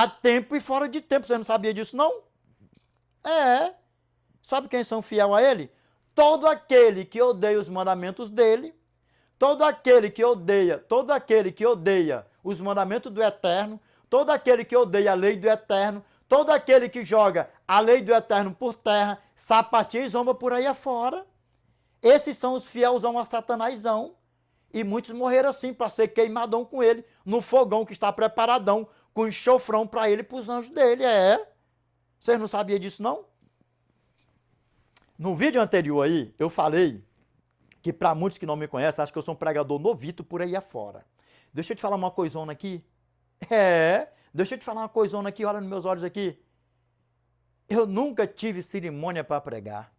A tempo e fora de tempo. Você não sabia disso, não? É. Sabe quem são fiel a ele? Todo aquele que odeia os mandamentos dele, todo aquele que odeia os mandamentos do Eterno, todo aquele que odeia a lei do Eterno, todo aquele que joga a lei do Eterno por terra, sapateia e zomba por aí afora. Esses são os fielzão a Satanásão. E muitos morreram assim, para ser queimadão com ele, no fogão que está preparadão, com enxofrão para ele e para os anjos dele. É. Vocês não sabiam disso, não? No vídeo anterior aí, eu falei que para muitos que não me conhecem, acho que eu sou um pregador novito por aí afora. Deixa eu te falar uma coisona aqui. Deixa eu te falar uma coisona aqui, olha nos meus olhos aqui. Eu nunca tive cerimônia para pregar.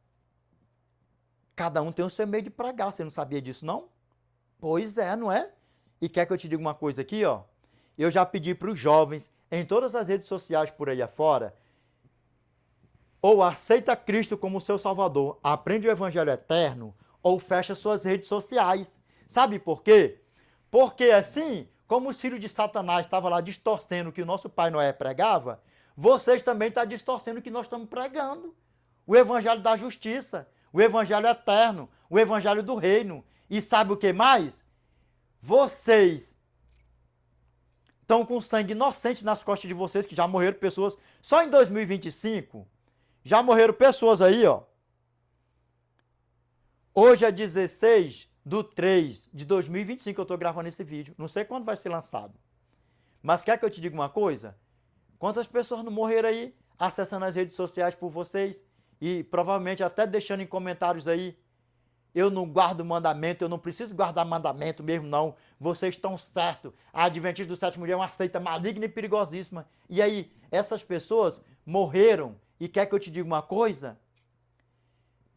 Cada um tem o seu meio de pregar, você não sabia disso, não? Pois é, não é? E quer que eu te diga uma coisa aqui, ó? Eu já pedi para os jovens, em todas as redes sociais por aí afora, ou aceita Cristo como seu Salvador, aprende o Evangelho Eterno, ou fecha suas redes sociais. Sabe por quê? Porque assim, como os filhos de Satanás estavam lá distorcendo o que o nosso pai Noé pregava, vocês também estão distorcendo o que nós estamos pregando. O Evangelho da Justiça, o Evangelho Eterno, o Evangelho do Reino. E sabe o que mais? Vocês estão com sangue inocente nas costas de vocês, que já morreram pessoas. Só em 2025, já morreram pessoas aí, ó. Hoje é 16/3/2025 que eu estou gravando esse vídeo. Não sei quando vai ser lançado. Mas quer que eu te diga uma coisa? Quantas pessoas não morreram aí acessando as redes sociais por vocês? E provavelmente até deixando em comentários aí: eu não guardo mandamento, eu não preciso guardar mandamento mesmo, não. Vocês estão certos. A Adventista do Sétimo Dia é uma seita maligna e perigosíssima. E aí, essas pessoas morreram. E quer que eu te diga uma coisa?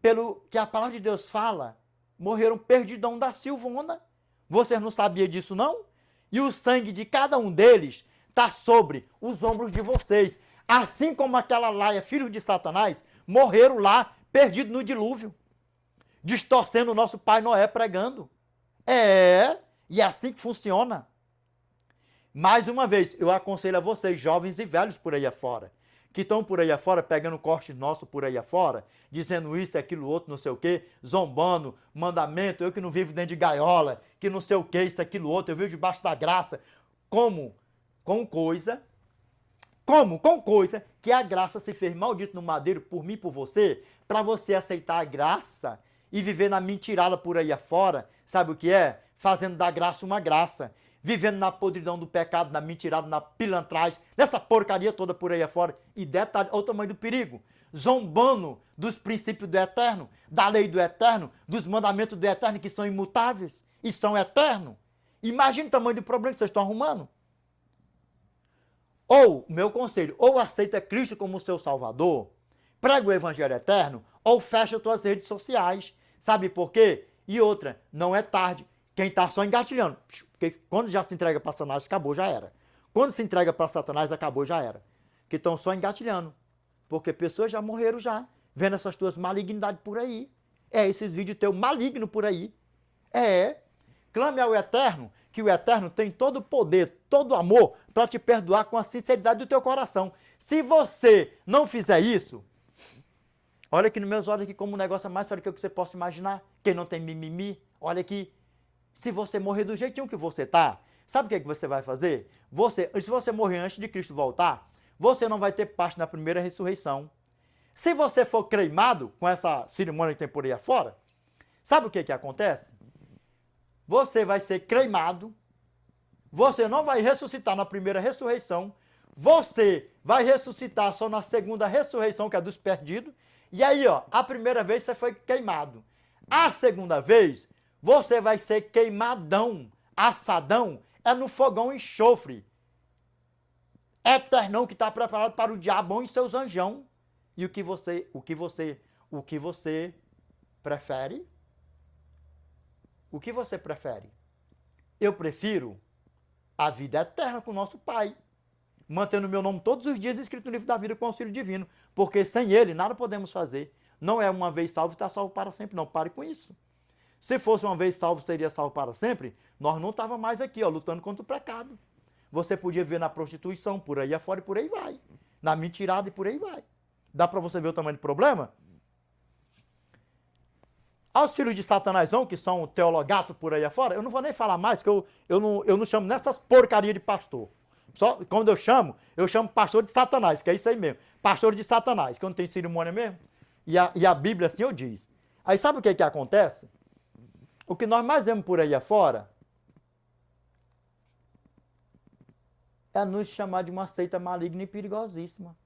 Pelo que a palavra de Deus fala, morreram perdidão da Silvona. Vocês não sabiam disso, não? E o sangue de cada um deles está sobre os ombros de vocês. Assim como aquela laia, filhos de Satanás, morreram lá, perdidos no dilúvio, distorcendo o nosso pai Noé pregando. E é assim que funciona. Mais uma vez, eu aconselho a vocês, jovens e velhos por aí afora, que estão por aí afora, pegando corte nosso por aí afora, dizendo isso, aquilo, outro, não sei o quê, zombando, mandamento, eu que não vivo dentro de gaiola, que não sei o quê, isso, aquilo, outro, eu vivo debaixo da graça. Com coisa que a graça se fez maldito no madeiro por mim e por você, para você aceitar a graça e viver na mentirada por aí afora, sabe o que é? Fazendo da graça uma graça. Vivendo na podridão do pecado, na mentirada, na pilantragem, nessa porcaria toda por aí afora. E detalhe, olha o tamanho do perigo. Zombando dos princípios do Eterno, da lei do Eterno, dos mandamentos do Eterno que são imutáveis e são eternos. Imagina o tamanho do problema que vocês estão arrumando. Ou, meu conselho, ou aceita Cristo como seu Salvador, prega o Evangelho Eterno, ou fecha suas redes sociais. Sabe por quê? E outra, não é tarde. Quem está só engatilhando, porque quando já se entrega para Satanás, acabou, já era. Quando se entrega para Satanás, acabou, já era. Que estão só engatilhando. Porque pessoas já morreram já, vendo essas tuas malignidades por aí. Esses vídeos teus malignos por aí. Clame ao Eterno, que o Eterno tem todo o poder, todo o amor para te perdoar com a sinceridade do teu coração. Se você não fizer isso, olha aqui nos meus olhos aqui como um negócio é mais sério que você possa imaginar. Quem não tem mimimi, olha aqui. Se você morrer do jeitinho que você tá, sabe o que você vai fazer? Se você morrer antes de Cristo voltar, você não vai ter parte na primeira ressurreição. Se você for queimado com essa cerimônia que tem por aí afora, sabe o que acontece? Você vai ser queimado, você não vai ressuscitar na primeira ressurreição, você vai ressuscitar só na segunda ressurreição, que é dos perdidos, e aí, ó, a primeira vez você foi queimado. A segunda vez, você vai ser queimadão, assadão, é no fogão enxofre. Eternão que está preparado para o diabão e seus anjão. E o que você prefere? O que você prefere? Eu prefiro a vida eterna com o nosso Pai, mantendo o meu nome todos os dias escrito no livro da vida com auxílio divino, porque sem Ele nada podemos fazer. Não é uma vez salvo e está salvo para sempre, não. Pare com isso. Se fosse uma vez salvo, seria salvo para sempre, nós não estávamos mais aqui, ó, lutando contra o pecado. você podia viver na prostituição, por aí afora e por aí vai. Na mentirada e por aí vai. Dá para você ver o tamanho do problema? Aos filhos de Satanásão, que são teologato por aí afora, eu não vou nem falar mais, que eu não chamo nessas porcarias de pastor. Só quando eu chamo pastor de Satanás, que é isso aí mesmo. Pastor de Satanás, que eu não tenho cerimônia mesmo. E a Bíblia assim eu diz. Aí sabe o que acontece? O que nós mais vemos por aí afora é nos chamar de uma seita maligna e perigosíssima.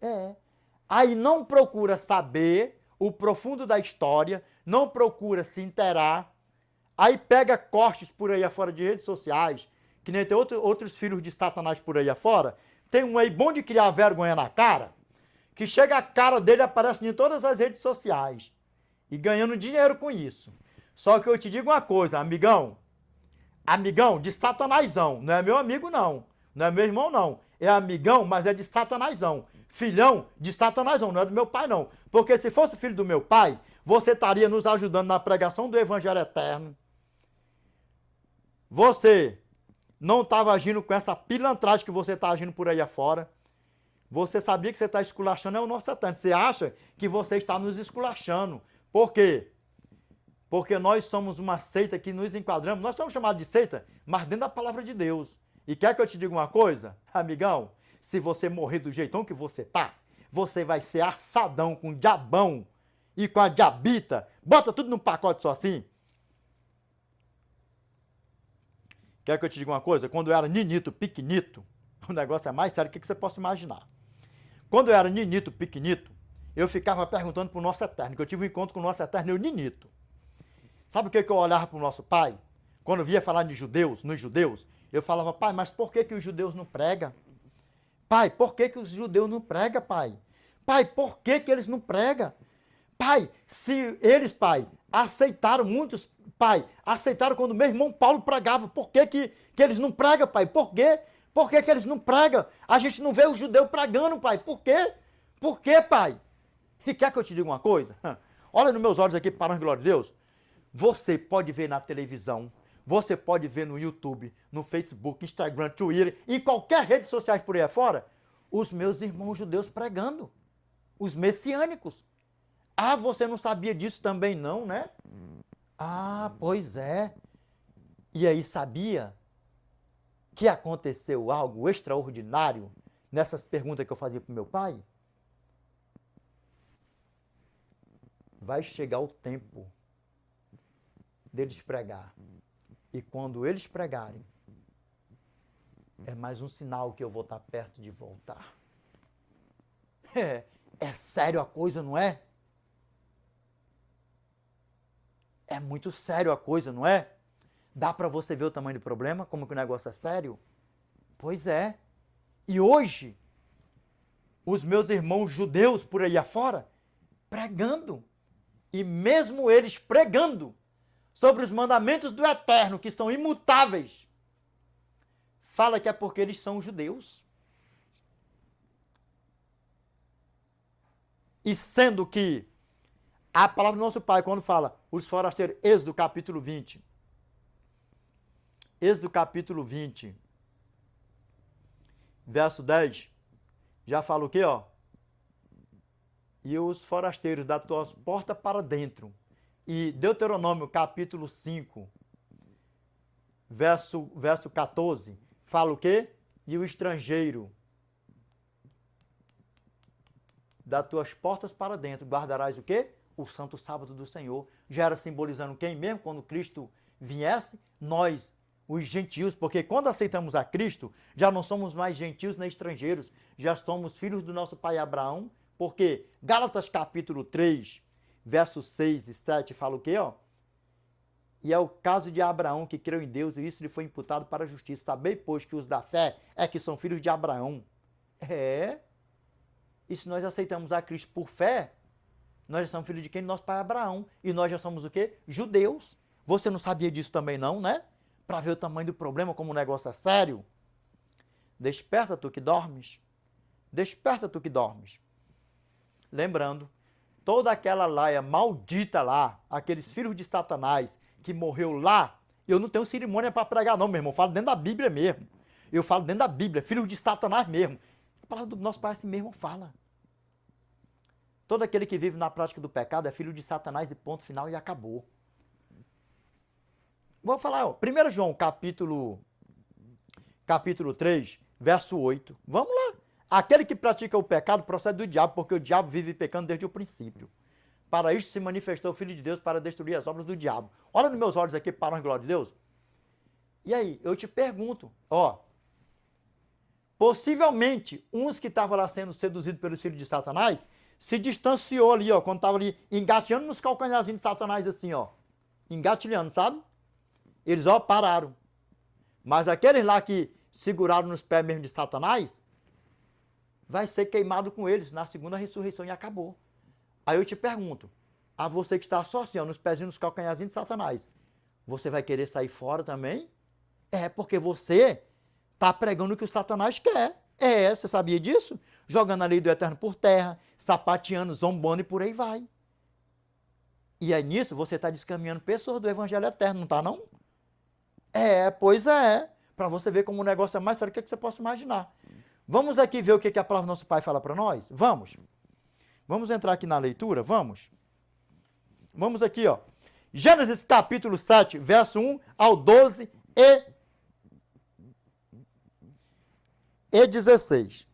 É. Aí não procura saber o profundo da história, não procura se inteirar, aí pega cortes por aí afora de redes sociais, que nem tem outros filhos de Satanás por aí afora, tem um aí bom de criar vergonha na cara, que chega a cara dele aparece em todas as redes sociais, e ganhando dinheiro com isso. Só que eu te digo uma coisa, amigão de Satanásão, não é meu amigo não, não é meu irmão não, é amigão, mas é de Satanásão. Filhão de Satanásão, não é do meu pai não. Porque se fosse filho do meu pai, você estaria nos ajudando na pregação do Evangelho Eterno. Você não estava agindo com essa pilantragem que você está agindo por aí afora. Você sabia que você está esculachando é o nosso Eterno. Você acha que você está nos esculachando. Por quê? Porque nós somos uma seita que nos enquadramos. Nós somos chamados de seita, mas dentro da palavra de Deus. E quer que eu te diga uma coisa, amigão? Se você morrer do jeitão que você tá, você vai ser arçadão com o diabão e com a diabita. Bota tudo num pacote só assim. Quer que eu te diga uma coisa? Quando eu era ninito, piquenito, o negócio é mais sério que você possa imaginar. Quando eu era ninito, piquenito, eu ficava perguntando pro nosso Eterno, que eu tive um encontro com o nosso Eterno, eu ninito. Sabe o que eu olhava pro nosso pai? Quando eu via falar nos judeus, eu falava, pai, mas por que os judeus não pregam? Pai, por que os judeus não pregam, pai? Pai, por que eles não pregam? Pai, se eles, pai, aceitaram muitos, pai, aceitaram quando meu irmão Paulo pregava, por que eles não pregam, pai? Por quê? Por que eles não pregam? A gente não vê o judeu pregando, pai. Por quê? Por quê, pai? E quer que eu te diga uma coisa? Olha nos meus olhos aqui, para a glória de Deus. Você pode ver na televisão, você pode ver no YouTube, no Facebook, Instagram, Twitter, em qualquer rede social por aí afora, os meus irmãos judeus pregando, os messiânicos. Ah, você não sabia disso também não, né? Ah, pois é. E aí sabia que aconteceu algo extraordinário nessas perguntas que eu fazia para o meu pai? Vai chegar o tempo deles pregar. E quando eles pregarem, é mais um sinal que eu vou estar perto de voltar. É sério a coisa, não é? É muito sério a coisa, não é? Dá para você ver o tamanho do problema, como que o negócio é sério? Pois é. E hoje, os meus irmãos judeus por aí afora, pregando. E mesmo eles pregando sobre os mandamentos do Eterno, que são imutáveis, fala que é porque eles são judeus. E sendo que a palavra do nosso Pai, quando fala os forasteiros, Êxodo capítulo 20, verso 10, já fala o quê, ó? E os forasteiros da tua porta para dentro. E Deuteronômio capítulo 5, verso 14, fala o quê? E o estrangeiro das tuas portas para dentro guardarás o quê? O santo sábado do Senhor. Já era simbolizando quem mesmo? Quando Cristo viesse, nós, os gentios, porque quando aceitamos a Cristo, já não somos mais gentios nem estrangeiros, já somos filhos do nosso pai Abraão, porque Gálatas capítulo 3, versos 6 e 7 fala o quê, ó? E é o caso de Abraão que creu em Deus e isso lhe foi imputado para a justiça. Sabei, pois, que os da fé é que são filhos de Abraão. E se nós aceitamos a Cristo por fé, nós já somos filhos de quem? Nosso pai Abraão. E nós já somos o quê? Judeus. Você não sabia disso também não, né? Para ver o tamanho do problema, como o negócio é sério. Desperta tu que dormes. Desperta tu que dormes. Lembrando, toda aquela laia maldita lá, aqueles filhos de Satanás que morreu lá, eu não tenho cerimônia para pregar não, meu irmão, falo dentro da Bíblia mesmo. Eu falo dentro da Bíblia, filho de Satanás mesmo. A palavra do nosso Pai assim mesmo fala. Todo aquele que vive na prática do pecado é filho de Satanás e ponto final e acabou. Vou falar, ó, 1 João, capítulo 3, verso 8. Vamos lá. Aquele que pratica o pecado procede do diabo, porque o diabo vive pecando desde o princípio. Para isto se manifestou o Filho de Deus para destruir as obras do diabo. Olha nos meus olhos aqui, para a glória de Deus. E aí, eu te pergunto, ó, possivelmente, uns que estavam lá sendo seduzidos pelos filhos de Satanás, se distanciou ali, ó, quando estava ali engatilhando nos calcanharzinhos de Satanás, assim, ó, engatilhando, sabe? Eles, ó, pararam. Mas aqueles lá que seguraram nos pés mesmo de Satanás, vai ser queimado com eles na segunda ressurreição e acabou. Aí eu te pergunto, a você que está associando os pezinhos nos calcanharzinhos de Satanás, você vai querer sair fora também? É, porque você está pregando o que o Satanás quer. É, você sabia disso? Jogando a lei do eterno por terra, sapateando, zombando e por aí vai. E aí nisso você está descaminhando pessoas do evangelho eterno, não está não? É, pois é. Para você ver como o negócio é mais sério do que você possa imaginar. Vamos aqui ver o que a palavra do nosso Pai fala para nós? Vamos. Vamos entrar aqui na leitura? Vamos. Vamos aqui, ó. Gênesis capítulo 7, verso 1 ao 12 e 16.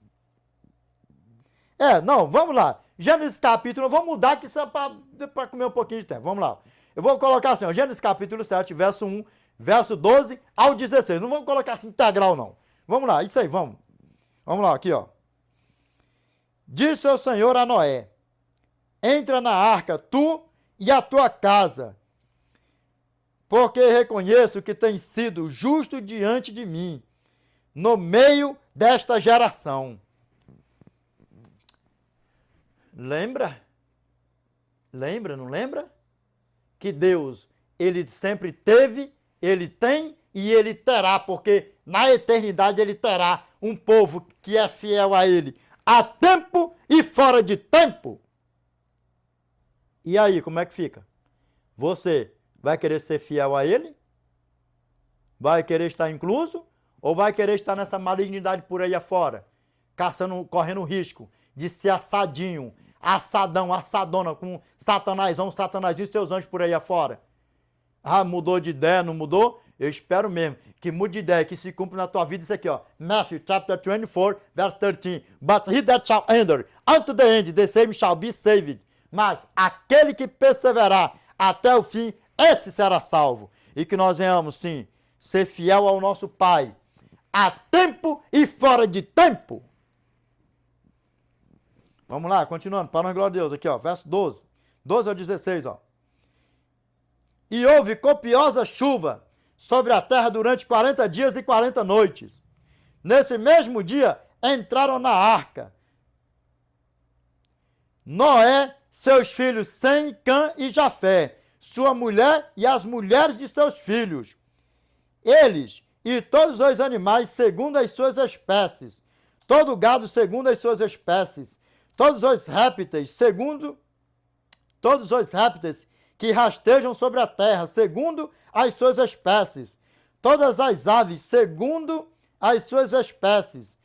Não, vamos lá. Gênesis capítulo, vamos mudar aqui só para comer um pouquinho de tempo. Vamos lá. Eu vou colocar assim, ó, Gênesis capítulo 7, verso 1, verso 12 ao 16. Não vamos colocar assim integral, não. Vamos lá, isso aí, vamos. Vamos lá, aqui, ó. Disse o Senhor a Noé: entra na arca, tu e a tua casa, porque reconheço que tens sido justo diante de mim, no meio desta geração. Lembra? Lembra, não lembra? Que Deus, Ele sempre teve, Ele tem e Ele terá, porque na eternidade Ele terá um povo que é fiel a Ele, a tempo e fora de tempo. E aí, como é que fica? Você vai querer ser fiel a Ele? Vai querer estar incluso? Ou vai querer estar nessa malignidade por aí afora? Caçando, correndo risco de ser assadinho, assadão, assadona com Satanásão, Satanás e seus anjos por aí afora. Ah, mudou de ideia, não mudou? Eu espero mesmo que mude de ideia, que se cumpra na tua vida isso aqui, ó. Matthew chapter 24, verse 13. But he that shall enter unto the end, the same shall be saved. Mas aquele que perseverar até o fim, esse será salvo. E que nós venhamos, sim, ser fiel ao nosso Pai, a tempo e fora de tempo. Vamos lá, continuando, para a glória de Deus, aqui, ó, verso 12. 12 ao 16, ó. E houve copiosa chuva sobre a terra durante 40 dias e 40 noites. Nesse mesmo dia, entraram na arca Noé, seus filhos Sem, Cã e Jafé, sua mulher e as mulheres de seus filhos. Eles e todos os animais segundo as suas espécies, todo o gado segundo as suas espécies, todos os répteis que rastejam sobre a terra, segundo as suas espécies, todas as aves, segundo as suas espécies,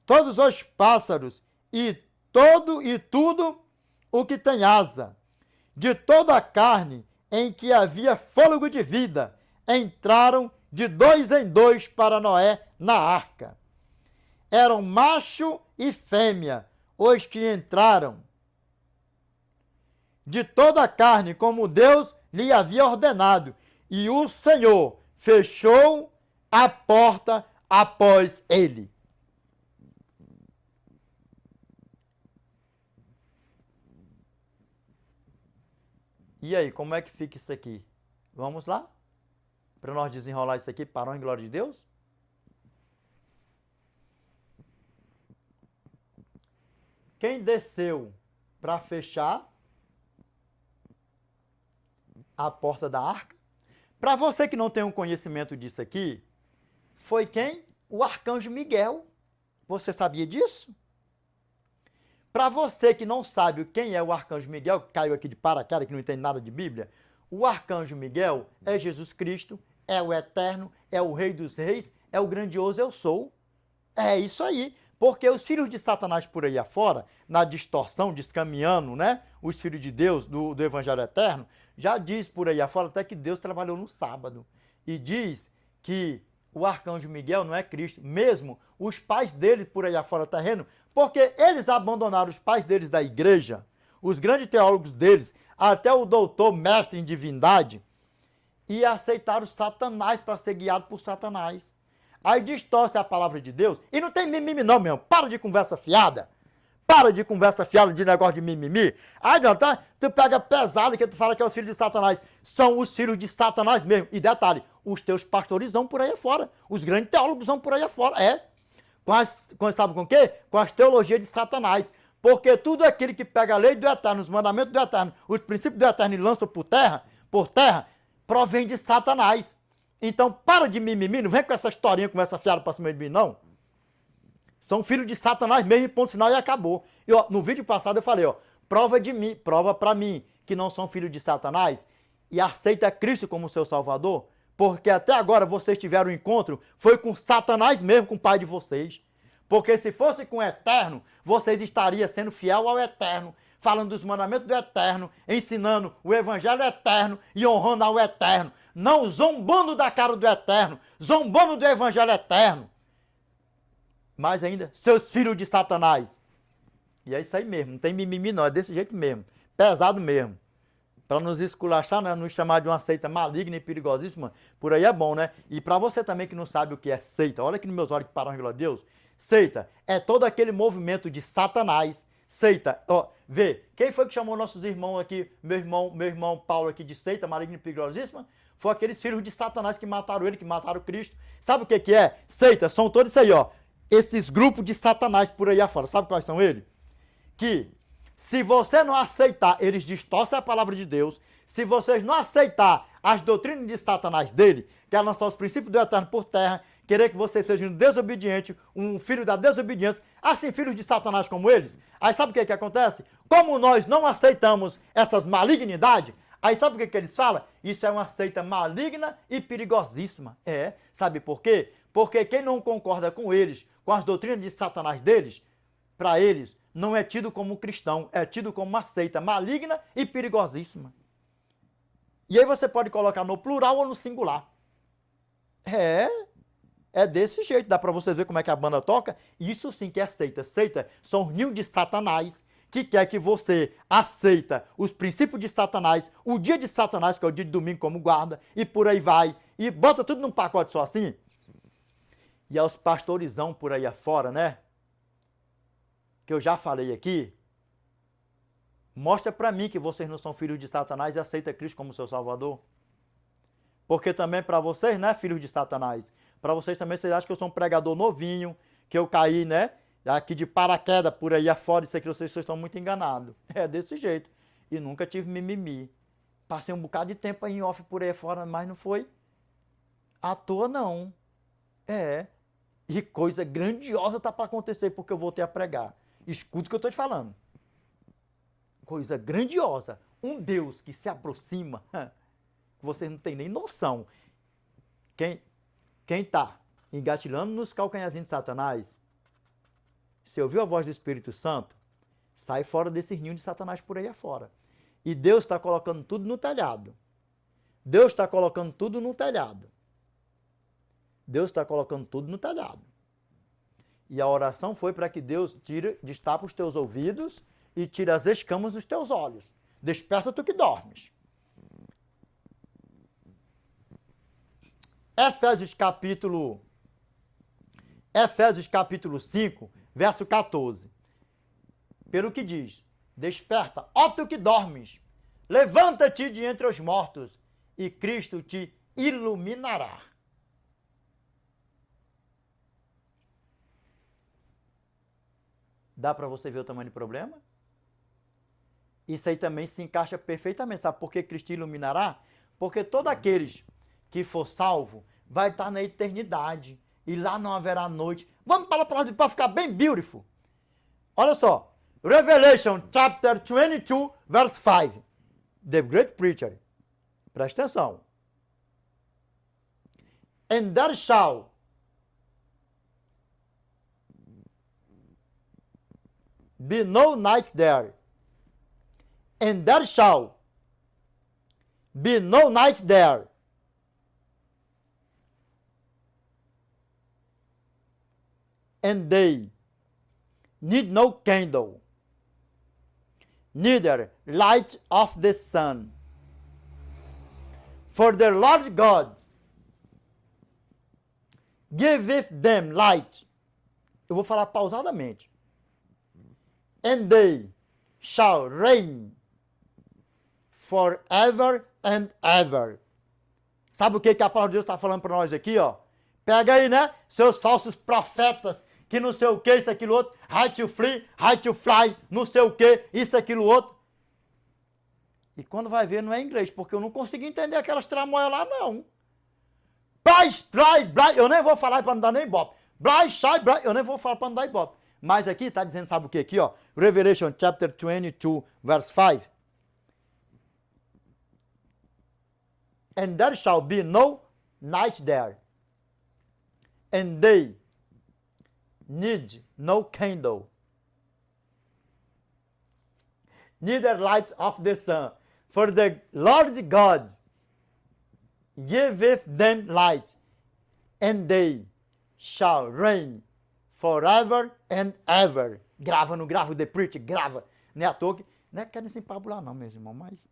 todos os pássaros e tudo o que tem asa, de toda a carne em que havia fôlego de vida, entraram de 2 em 2 para Noé na arca. Eram macho e fêmea os que entraram, de toda a carne, como Deus lhe havia ordenado, e o Senhor fechou a porta após ele. E aí, como é que fica isso aqui? Vamos lá? Para nós desenrolar isso aqui, para a glória de Deus? Quem desceu para fechar a porta da arca? Para você que não tem um conhecimento disso aqui, foi quem? O arcanjo Miguel. Você sabia disso? Para você que não sabe quem é o arcanjo Miguel, que caiu aqui de paraquedas, que não entende nada de Bíblia, o arcanjo Miguel é Jesus Cristo, é o eterno, é o Rei dos Reis, é o grandioso eu sou. É isso aí. Porque os filhos de Satanás por aí afora, na distorção, descaminhando, né? Os filhos de Deus, do Evangelho Eterno, já diz por aí afora até que Deus trabalhou no sábado. E diz que o arcanjo Miguel não é Cristo, mesmo os pais dele por aí afora terreno, porque eles abandonaram os pais deles da igreja, os grandes teólogos deles, até o doutor mestre em divindade, e aceitaram Satanás para ser guiado por Satanás. Aí distorce a palavra de Deus. E não tem mimimi não, meu. Para de conversa fiada. Para de conversa fiada de negócio de mimimi. Aí não, tá? Tu pega pesado que tu fala que é os filhos de Satanás. São os filhos de Satanás mesmo. E detalhe, os teus pastores vão por aí afora. Os grandes teólogos vão por aí afora. É. Sabe com o quê? Com as teologias de Satanás. Porque tudo aquele que pega a lei do Eterno, os mandamentos do Eterno, os princípios do Eterno e lança por terra, provém de Satanás. Então, para de mimimi, não vem com essa historinha, com essa fiada pra cima de mim, não. São filhos de Satanás mesmo, ponto final e acabou. E, ó, no vídeo passado eu falei, ó, prova pra mim que não são filhos de Satanás e aceita Cristo como seu Salvador, porque até agora vocês tiveram um encontro, foi com Satanás mesmo, com o pai de vocês. Porque se fosse com o Eterno, vocês estariam sendo fiel ao Eterno, falando dos mandamentos do Eterno, ensinando o Evangelho Eterno e honrando ao Eterno. Não zombando da cara do Eterno, zombando do Evangelho Eterno. Mais ainda, seus filhos de Satanás. E é isso aí mesmo, não tem mimimi não, é desse jeito mesmo. Pesado mesmo. Para nos esculachar, né? Nos chamar de uma seita maligna e perigosíssima, por aí é bom, né? E para você também que não sabe o que é seita, olha aqui nos meus olhos que param, glória a Deus. Seita é todo aquele movimento de Satanás. Seita, ó, vê, quem foi que chamou nossos irmãos aqui, meu irmão Paulo aqui de seita, maligna e perigosíssima? Foi aqueles filhos de Satanás que mataram ele, que mataram Cristo. Sabe o que que é? Seita, são todos isso aí, ó. Esses grupos de Satanás por aí afora, sabe quais são eles? Que se você não aceitar, eles distorcem a palavra de Deus. Se vocês não aceitar as doutrinas de Satanás dele, que é lançar os princípios do Eterno por terra, querer que vocês sejam desobedientes, um filho da desobediência, assim, filhos de Satanás como eles. Aí sabe o que acontece? Como nós não aceitamos essas malignidades, aí sabe o que eles falam? Isso é uma seita maligna e perigosíssima. É, sabe por quê? Porque quem não concorda com eles, com as doutrinas de Satanás deles, para eles, não é tido como cristão, é tido como uma seita maligna e perigosíssima. E aí você pode colocar no plural ou no singular. É desse jeito, dá para vocês ver como é que a banda toca. Isso sim que é seita. Seita são os ninhos de Satanás, que quer que você aceita os princípios de Satanás, o dia de Satanás, que é o dia de domingo como guarda, e por aí vai, e bota tudo num pacote só assim. E aos pastorizão por aí afora, né? Que eu já falei aqui, mostra para mim que vocês não são filhos de Satanás e aceita Cristo como seu Salvador. Porque também para vocês, né, filhos de Satanás, para vocês também, vocês acham que eu sou um pregador novinho, que eu caí, né, aqui de paraquedas por aí afora, isso aqui, vocês estão muito enganados. É desse jeito. E nunca tive mimimi. Passei um bocado de tempo aí em off por aí fora, mas não foi à toa, não. É. E coisa grandiosa tá para acontecer, porque eu voltei a pregar. Escuta o que eu estou te falando. Coisa grandiosa. Um Deus que se aproxima. Vocês não têm nem noção. Quem está engatilhando nos calcanhazinhos de Satanás, se ouviu a voz do Espírito Santo, sai fora desse ninho de Satanás por aí afora. E Deus está colocando tudo no telhado. Deus está colocando tudo no telhado. Deus está colocando tudo no telhado. E a oração foi para que Deus destapa os teus ouvidos e tire as escamas dos teus olhos. Desperta tu que dormes. Efésios capítulo 5, verso 14. Pelo que diz: desperta, ó tu que dormes, levanta-te de entre os mortos, e Cristo te iluminará. Dá para você ver o tamanho do problema? Isso aí também se encaixa perfeitamente. Sabe por que Cristo iluminará? Porque todos aqueles que for salvo vai estar na eternidade. E lá não haverá noite. Vamos para a palavra para ficar bem beautiful. Olha só. Revelation chapter 22, verse 5. The great preacher. Presta atenção. And there shall be no night there, and there shall be no night there. And they need no candle, neither light of the sun. For the Lord God giveth them light. Eu vou falar pausadamente. And they shall reign forever and ever. Sabe o que a palavra de Deus está falando para nós aqui, ó? Pega aí, né? Seus falsos profetas, que não sei o que, isso, aquilo, outro. High to free, high to fly, não sei o que, isso, aquilo, outro. E quando vai ver, não é inglês, porque eu não consegui entender aquelas tramóias lá, não. Eu nem vou falar para não dar nem ibope. Eu nem vou falar para não dar ibope. Mas aqui está dizendo, sabe o que aqui, ó? Revelation chapter 22, verse 5. And there shall be no night there, and they need no candle, neither light of the sun, for the Lord God giveth them light, and they shall reign forever and ever. Grava, não grava o The Preacher, grava. Não é à toa que, não é querendo se empabular não, meus irmãos, mas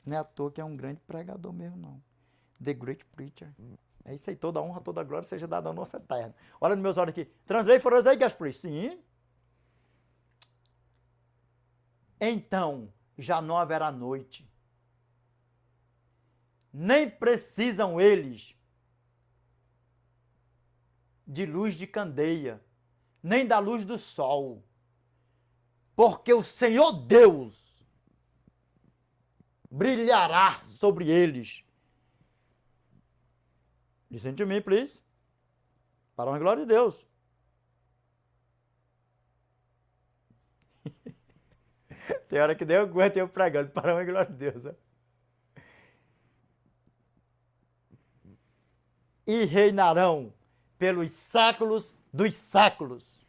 não é à toa que é um grande pregador mesmo, não. The Great Preacher. É isso aí, toda honra, toda glória seja dada ao nosso eterno. Olha nos meus olhos aqui. Translate for us aí, Gaspar. Sim. Então, já não haverá noite. Nem precisam eles de luz de candeia, nem da luz do sol. Porque o Senhor Deus brilhará sobre eles. Listen to me, please. Para a glória de Deus. Tem hora que nem eu aguento eu pregando. Para a glória de Deus. E reinarão pelos séculos dos séculos.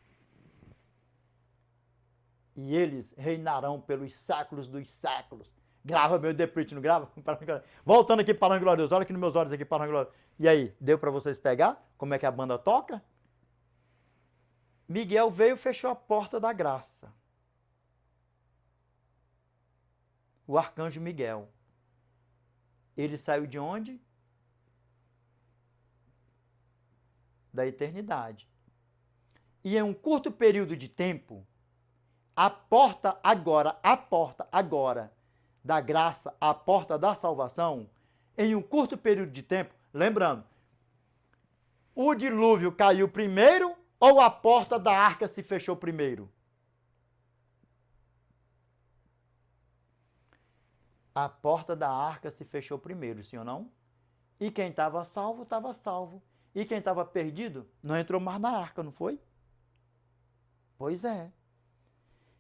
E eles reinarão pelos séculos dos séculos. Grava meu The Preacher, não grava? Voltando aqui para a glória de Deus. Olha aqui nos meus olhos aqui para a glória. E aí, deu para vocês pegar como é que a banda toca? Miguel veio e fechou a porta da graça. O arcanjo Miguel. Ele saiu de onde? Da eternidade. E em um curto período de tempo, a porta agora da graça, a porta da salvação, em um curto período de tempo, lembrando, o dilúvio caiu primeiro ou a porta da arca se fechou primeiro? A porta da arca se fechou primeiro, sim ou não? E quem estava salvo, estava salvo. E quem estava perdido, não entrou mais na arca, não foi? Pois é.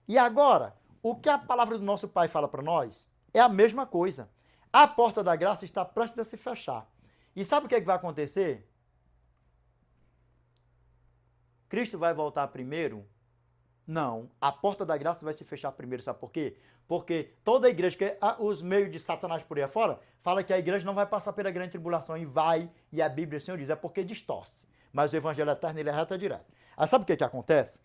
E agora, o que a palavra do nosso Pai fala para nós é a mesma coisa. A porta da graça está prestes a se fechar. E sabe o que vai acontecer? Cristo vai voltar primeiro? Não. A porta da graça vai se fechar primeiro. Sabe por quê? Porque toda a igreja, que os meios de Satanás por aí afora, fala que a igreja não vai passar pela grande tribulação e vai, e a Bíblia, o Senhor diz, é porque distorce. Mas o evangelho eterno, ele é reto e direto. Aí sabe o que acontece?